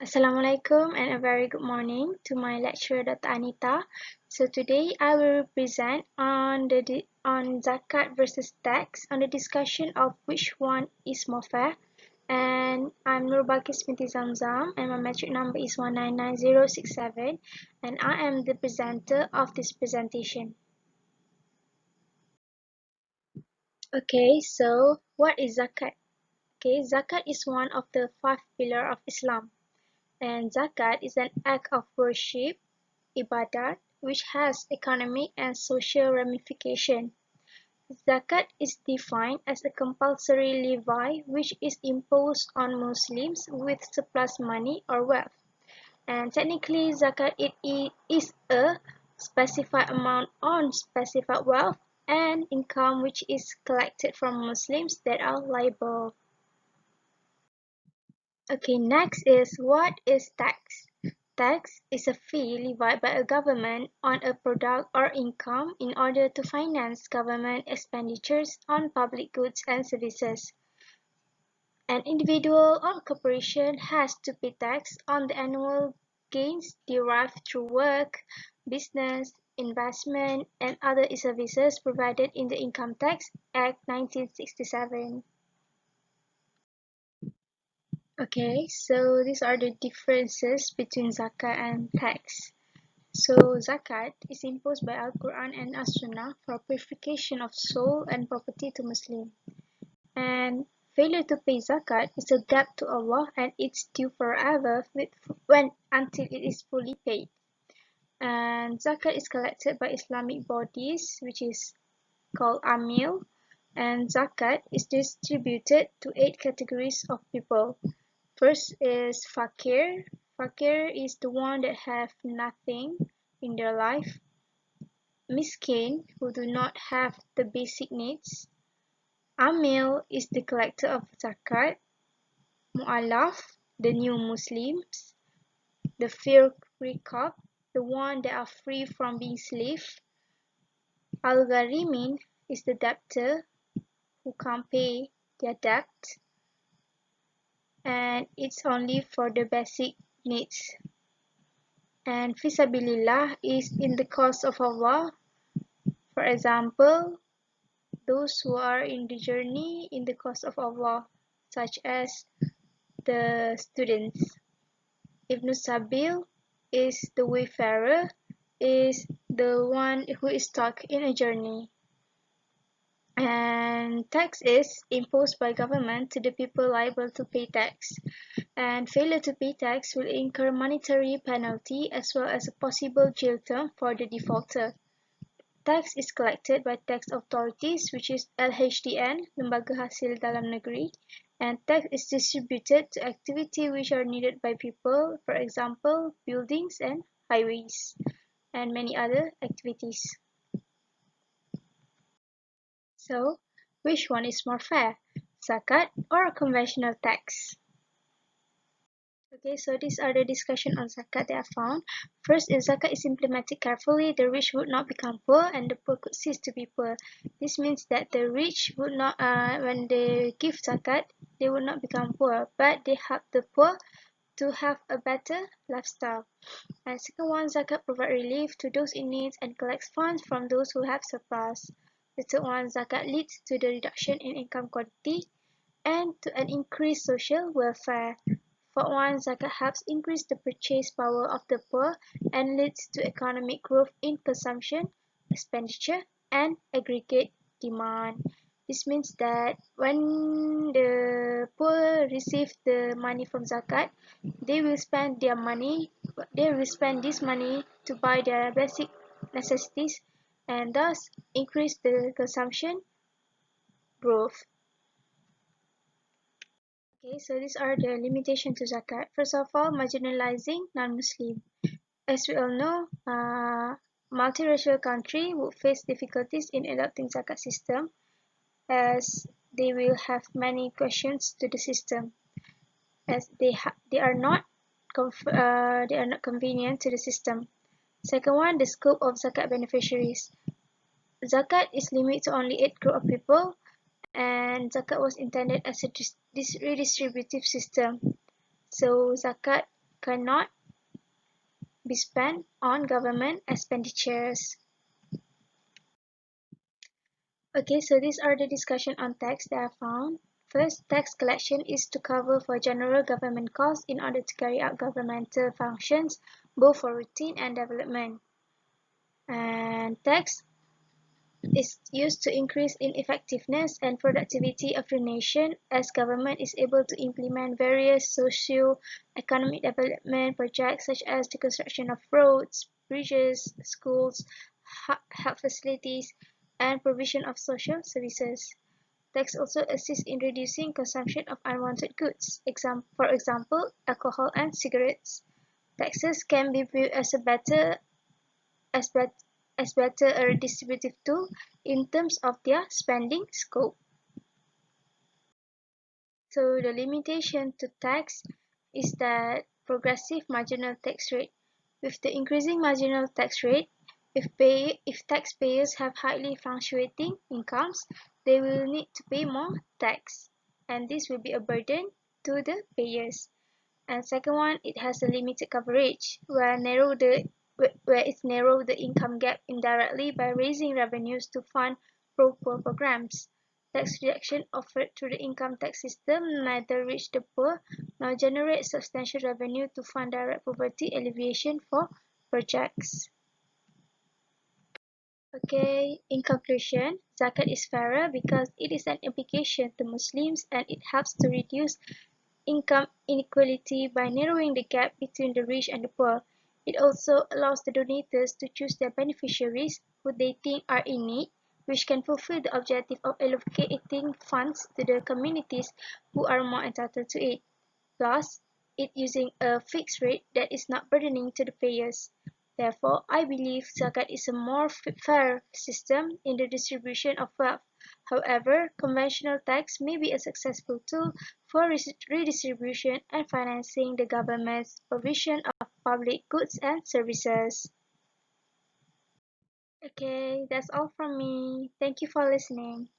Assalamualaikum and a very good morning to my lecturer Dr. Anita. So today I will present on zakat versus tax on the discussion of which one is more fair. And I'm Nur Balkis binti Zamzam and my metric number is 199067 and I am the presenter of this presentation. Okay, so what is zakat? Okay, zakat is one of the 5 pillars of Islam. And zakat is an act of worship, ibadat, which has economic and social ramification. Zakat is defined as a compulsory levy which is imposed on Muslims with surplus money or wealth. And technically, zakat is a specified amount on specified wealth and income which is collected from Muslims that are liable. Okay, next is what is tax? Tax is a fee levied by a government on a product or income in order to finance government expenditures on public goods and services. An individual or corporation has to pay tax on the annual gains derived through work, business, investment, and other services provided in the Income Tax Act 1967. Okay, so these are the differences between zakat and tax. So zakat is imposed by Al-Quran and As-Sunnah for purification of soul and property to Muslim. And failure to pay zakat is a debt to Allah and it's due forever until it is fully paid. And zakat is collected by Islamic bodies which is called Amil, and zakat is distributed to 8 categories of people. First is fakir. Fakir is the one that have nothing in their life. Miskin, who do not have the basic needs. Amil is the collector of zakat. Mu'alaf, the new Muslims. The fir riqab, the one that are free from being slave. Al-Gharimin is the debtor who can't pay their debt. And it's only for the basic needs. And fisabilillah is in the cause of Allah. For example, those who are in the journey in the cause of Allah, such as the students. Ibn Sabil is the wayfarer, is the one who is stuck in a journey. And tax is imposed by government to the people liable to pay tax. And failure to pay tax will incur monetary penalty as well as a possible jail term for the defaulter. Tax is collected by tax authorities which is LHDN, Lembaga Hasil Dalam Negeri, and tax is distributed to activities which are needed by people, for example, buildings and highways, and many other activities. So, which one is more fair, zakat or a conventional tax? Okay, so these are the discussion on zakat that I found. First, if zakat is implemented carefully, the rich would not become poor and the poor could cease to be poor. This means that the rich would not, when they give zakat, they would not become poor, but they help the poor to have a better lifestyle. And second one, zakat provide relief to those in need and collects funds from those who have surplus. The third one, zakat leads to the reduction in income quality and to an increased social welfare. For one, zakat helps increase the purchase power of the poor and leads to economic growth in consumption, expenditure, and aggregate demand. This means that when the poor receive the money from zakat, they will spend this money to buy their basic necessities and thus increase the consumption growth. Okay, so these are the limitations to zakat. First of all, marginalizing non-Muslim. As we all know, multiracial country would face difficulties in adopting zakat system as they will have many questions to the system as they are not convenient to the system. Second one, the scope of zakat beneficiaries. Zakat is limited to only 8 group of people, and zakat was intended as a redistributive system. So zakat cannot be spent on government expenditures. Okay, so these are the discussion on tax that I found. First, tax collection is to cover for general government costs in order to carry out governmental functions, both for routine and development. And tax is used to increase in effectiveness and productivity of the nation as government is able to implement various socio-economic development projects such as the construction of roads, bridges, schools, health facilities, and provision of social services. Tax also assists in reducing consumption of unwanted goods, for example, alcohol and cigarettes. Taxes can be viewed as as, bet, as better a redistributive tool in terms of their spending scope. So the limitation to tax is that progressive marginal tax rate. With the increasing marginal tax rate, if taxpayers have highly fluctuating incomes, they will need to pay more tax, and this will be a burden to the payers. And second one, it has a limited coverage, where it narrow the income gap indirectly by raising revenues to fund pro-poor programs. Tax reduction offered through the income tax system neither reach the poor nor generate substantial revenue to fund direct poverty alleviation for projects. Okay, in conclusion, zakat is fairer because it is an obligation to Muslims and it helps to reduce income inequality by narrowing the gap between the rich and the poor. It also allows the donors to choose their beneficiaries who they think are in need, which can fulfill the objective of allocating funds to the communities who are more entitled to it. Plus, it using a fixed rate that is not burdening to the payers. Therefore, I believe zakat is a more fair system in the distribution of wealth. However, conventional tax may be a successful tool for redistribution and financing the government's provision of public goods and services. Okay, that's all from me. Thank you for listening.